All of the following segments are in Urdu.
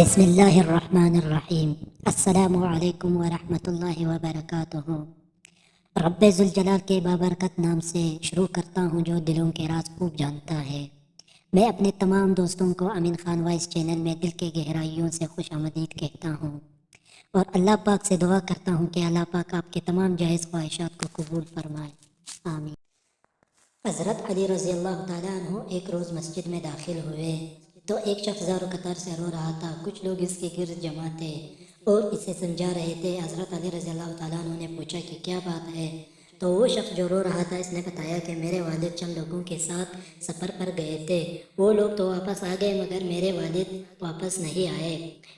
بسم اللہ الرحمن الرحیم۔ السلام علیکم ورحمۃ اللہ وبرکاتہ۔ رب ذوالجلال کے بابرکت نام سے شروع کرتا ہوں جو دلوں کے راز خوب جانتا ہے۔ میں اپنے تمام دوستوں کو امین خان وائس چینل میں دل کے گہرائیوں سے خوش آمدید کہتا ہوں اور اللہ پاک سے دعا کرتا ہوں کہ اللہ پاک آپ کے تمام جائز خواہشات کو قبول فرمائے، آمین۔ حضرت علی رضی اللہ تعالیٰ عنہ ایک روز مسجد میں داخل ہوئے تو ایک شخص زار و قطار سے رو رہا تھا۔ کچھ لوگ اس کے گرد جمع تھے اور اسے سمجھا رہے تھے۔ حضرت علی رضی اللہ تعالیٰ عنہ نے پوچھا کہ کیا بات ہے؟ تو وہ شخص جو رو رہا تھا اس نے بتایا کہ میرے والد چند لوگوں کے ساتھ سفر پر گئے تھے، وہ لوگ تو واپس آ گئے مگر میرے والد واپس نہیں آئے۔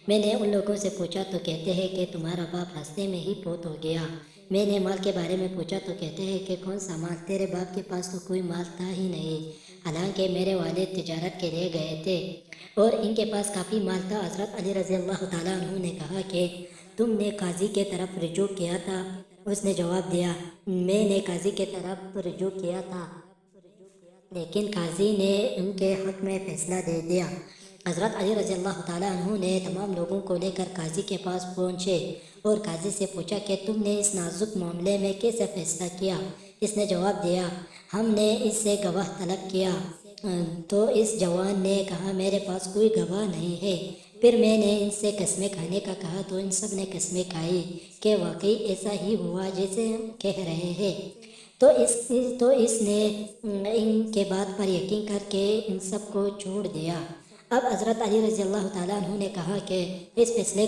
میں نے ان لوگوں سے پوچھا تو کہتے ہیں کہ تمہارا باپ راستے میں ہی فوت ہو گیا۔ میں نے مال کے بارے میں پوچھا تو کہتے ہیں کہ کون سا مال؟ تیرے باپ کے پاس تو کوئی مال تھا ہی نہیں، حالانکہ میرے والد تجارت کے لیے گئے تھے اور ان کے پاس کافی مال تھا۔ حضرت علی رضی اللہ تعالیٰ عنہ نے کہا کہ تم نے قاضی کے طرف رجوع کیا تھا؟ اس نے جواب دیا، میں نے قاضی کے طرف رجوع کیا تھا لیکن قاضی نے ان کے حق میں فیصلہ دے دیا۔ حضرت علی رضی اللہ تعالیٰ عنہ نے تمام لوگوں کو لے کر قاضی کے پاس پہنچے اور قاضی سے پوچھا کہ تم نے اس نازک معاملے میں کیسے فیصلہ کیا؟ اس نے جواب دیا، ہم نے اس سے گواہ طلب کیا تو اس جوان نے کہا میرے پاس کوئی گواہ نہیں ہے۔ پھر میں نے ان سے قسمیں کھانے کا کہا تو ان سب نے قسمیں کھائی کہ واقعی ایسا ہی ہوا جیسے ہم کہہ رہے ہیں۔ تو اس نے ان کے بات پر یقین کر کے ان سب کو چھوڑ دیا۔ اب حضرت علی رضی اللہ تعالیٰ عنہ نے کہا کہ اس فیصلے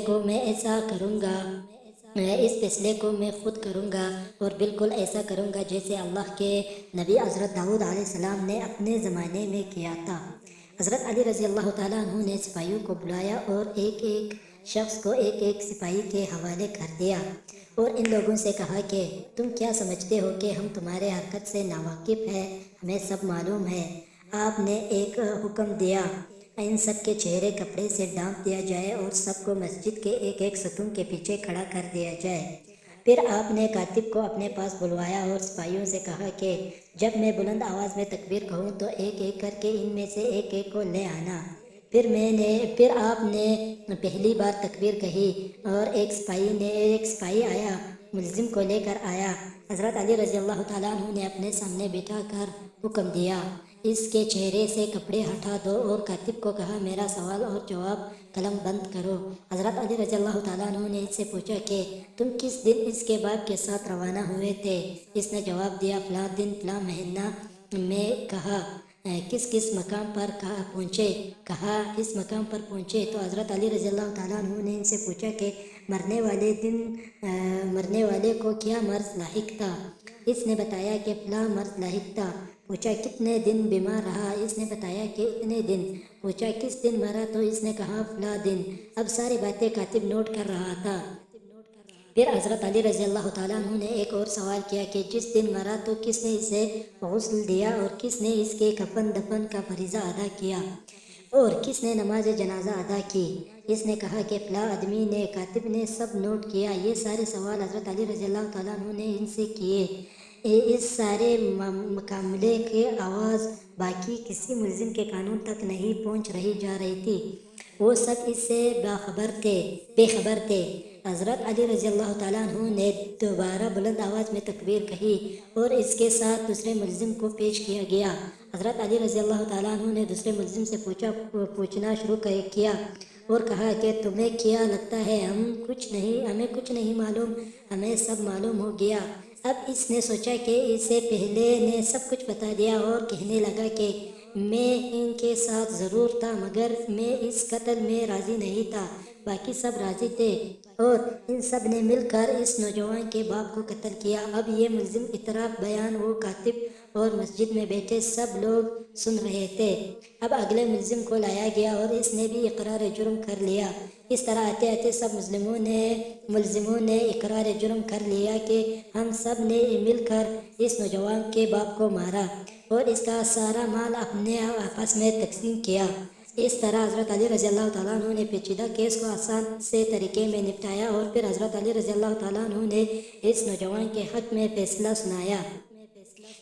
کو میں خود کروں گا اور بالکل ایسا کروں گا جیسے اللہ کے نبی حضرت داؤد علیہ السلام نے اپنے زمانے میں کیا تھا۔ حضرت علی رضی اللہ تعالیٰ عنہ نے سپاہیوں کو بلایا اور ایک ایک شخص کو ایک ایک سپاہی کے حوالے کر دیا اور ان لوگوں سے کہا کہ تم کیا سمجھتے ہو کہ ہم تمہارے حرکت سے ناواقف ہیں؟ ہمیں سب معلوم ہے۔ آپ نے ایک حکم دیا، ان سب کے چہرے کپڑے سے ڈھانپ دیا جائے اور سب کو مسجد کے ایک ایک ستون کے پیچھے کھڑا کر دیا جائے۔ پھر آپ نے کاتب کو اپنے پاس بلوایا اور سپاہیوں سے کہا کہ جب میں بلند آواز میں تکبیر کہوں تو ایک ایک کر کے ان میں سے ایک ایک کو لے آنا۔ پھر آپ نے پہلی بار تکبیر کہی اور ایک سپاہی آیا، ملزم کو لے کر آیا۔ حضرت علی رضی اللہ تعالیٰ عنہ نے اپنے سامنے بٹھا کر حکم دیا، اس کے چہرے سے کپڑے ہٹا دو اور کاتب کو کہا میرا سوال اور جواب قلم بند کرو۔ حضرت علی رضی اللہ تعالیٰ عنہ نے اس سے پوچھا کہ تم کس دن اس کے باپ کے ساتھ روانہ ہوئے تھے؟ اس نے جواب دیا، فلاں دن فلاں مہینہ میں۔ کہا کس مقام پر پہنچے؟ کہا اس مقام پر پہنچے تو حضرت علی رضی اللہ تعالیٰ عنہ نے ان سے پوچھا کہ مرنے والے کو کیا مرض لاحق تھا؟ اس نے بتایا کہ فلاں مرض لاحق تھا۔ پوچھا کتنے دن بیمار رہا؟ اس نے بتایا کہ اتنے دن۔ پوچھا کس دن مرا؟ تو اس نے کہا فلاں دن۔ اب ساری باتیں کاتب نوٹ کر رہا تھا۔ پھر حضرت علی رضی اللہ تعالیٰ عنہ نے ایک اور سوال کیا کہ جس دن مرا تو کس نے اسے غسل دیا اور کس نے اس کے کفن دفن کا فریضہ ادا کیا اور کس نے نماز جنازہ ادا کی؟ اس نے کہا کہ فلاں آدمی نے۔ کاتب نے سب نوٹ کیا۔ یہ سارے سوال حضرت علی رضی اللہ تعالیٰ عنہ نے ان سے کیے۔ اس سارے معاملے کی آواز باقی کسی ملزم کے کانوں تک نہیں پہنچ جا رہی تھی، وہ سب اس سے بے خبر تھے۔ حضرت علی رضی اللہ تعالیٰ عنہ نے دوبارہ بلند آواز میں تکبیر کہی اور اس کے ساتھ دوسرے ملزم کو پیش کیا گیا۔ حضرت علی رضی اللہ تعالیٰ عنہ نے دوسرے ملزم سے پوچھنا شروع کیا اور کہا کہ تمہیں کیا لگتا ہے ہمیں کچھ نہیں معلوم؟ ہمیں سب معلوم ہو گیا۔ اب اس نے سوچا کہ اس سے پہلے نے سب کچھ بتا دیا اور کہنے لگا کہ میں ان کے ساتھ ضرور تھا مگر میں اس قتل میں راضی نہیں تھا، باقی سب راضی تھے اور ان سب نے مل کر اس نوجوان کے باپ کو قتل کیا۔ اب یہ ملزم اعتراف بیان وہ کاتب اور مسجد میں بیٹھے سب لوگ سن رہے تھے۔ اب اگلے ملزم کو لایا گیا اور اس نے بھی اقرار جرم کر لیا۔ اس طرح آتے آتے سب ملزموں نے اقرار جرم کر لیا کہ ہم سب نے مل کر اس نوجوان کے باپ کو مارا اور اس کا سارا مال اپنے آپس میں تقسیم کیا۔ اس طرح حضرت علی رضی اللہ تعالیٰ عنہ نے پیچیدہ کیس کو آسان سے طریقے میں نپٹایا اور پھر حضرت علی رضی اللہ تعالیٰ عنہ نے اس نوجوان کے حق میں فیصلہ سنایا۔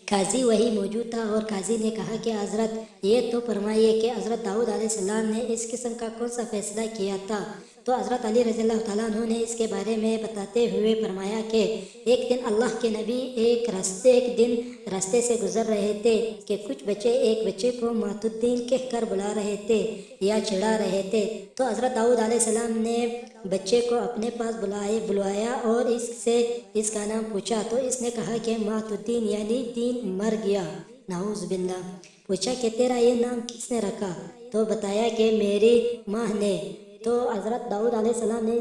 قاضی وہی موجود تھا اور قاضی نے کہا کہ حضرت یہ تو فرمائیے کہ حضرت داؤد علیہ السلام نے اس قسم کا کون سا فیصلہ کیا تھا؟ تو حضرت علی رضی اللہ تعالیٰ عنہ نے اس کے بارے میں بتاتے ہوئے فرمایا کہ ایک دن اللہ کے نبی ایک دن راستے سے گزر رہے تھے کہ کچھ بچے ایک بچے کو مات الدین کہہ کر بلا رہے تھے یا چڑھا رہے تھے۔ تو حضرت داؤد علیہ السلام نے بچے کو اپنے پاس بلوایا اور اس سے اس کا نام پوچھا تو اس نے کہا کہ مات الدین یعنی دین مر گیا، نعوذ باللہ۔ پوچھا کہ تیرا یہ نام کس نے رکھا؟ تو بتایا کہ میری ماں نے۔ تو حضرت داؤد علیہ السلام نے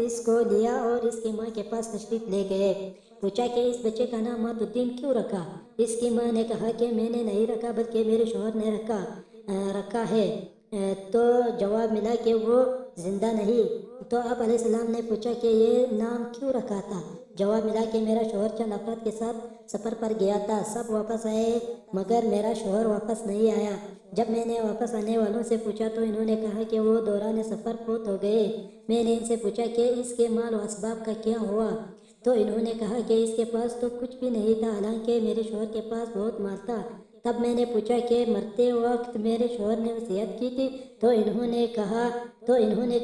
اس کو لیا اور اس کی ماں کے پاس تشریف لے گئے۔ پوچھا کہ اس بچے کا نام مات الدین کیوں رکھا؟ اس کی ماں نے کہا کہ میں نے نہیں رکھا بلکہ میرے شوہر نے رکھا ہے۔ تو جواب ملا کہ وہ زندہ نہیں۔ تو آپ علیہ السلام نے پوچھا کہ یہ نام کیوں رکھا تھا؟ جواب ملا کہ میرا شوہر چند افراد کے ساتھ سفر پر گیا تھا، سب واپس آئے مگر میرا شوہر واپس نہیں آیا۔ جب میں نے واپس آنے والوں سے پوچھا تو انہوں نے کہا کہ وہ دوران سفر فوت ہو گئے۔ میں نے ان سے پوچھا کہ اس کے مال و اسباب کا کیا ہوا؟ تو انہوں نے کہا کہ اس کے پاس تو کچھ بھی نہیں تھا، حالانکہ میرے شوہر کے پاس بہت مال تھا۔ تب میں نے پوچھا کہ مرتے وقت میرے شوہر نے وصیت کی تھی؟ تو انہوں نے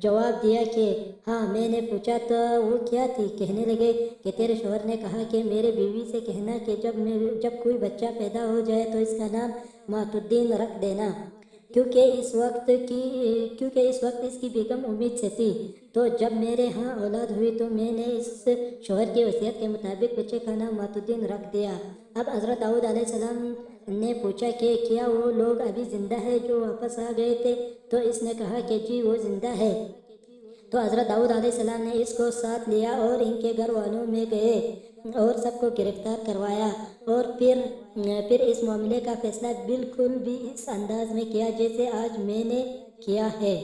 جواب دیا کہ ہاں۔ میں نے پوچھا تو وہ کیا تھی؟ کہنے لگے کہ تیرے شوہر نے کہا کہ میرے بیوی سے کہنا کہ جب کوئی بچہ پیدا ہو جائے تو اس کا نام مات الدین رکھ دینا، کیونکہ اس وقت اس کی بیگم امید سے تھی۔ تو جب میرے ہاں اولاد ہوئی تو میں نے اس شوہر کی وصیت کے مطابق بچے کا نام مات الدین رکھ دیا۔ اب حضرت داؤد علیہ السلام نے پوچھا کہ کیا وہ لوگ ابھی زندہ ہے جو واپس آ گئے تھے؟ تو اس نے کہا کہ جی وہ زندہ ہے۔ تو حضرت داؤد علیہ السلام نے اس کو ساتھ لیا اور ان کے گھر والوں میں گئے اور سب کو گرفتار کروایا اور پھر اس معاملے کا فیصلہ بالکل بھی اس انداز میں کیا جیسے آج میں نے کیا ہے۔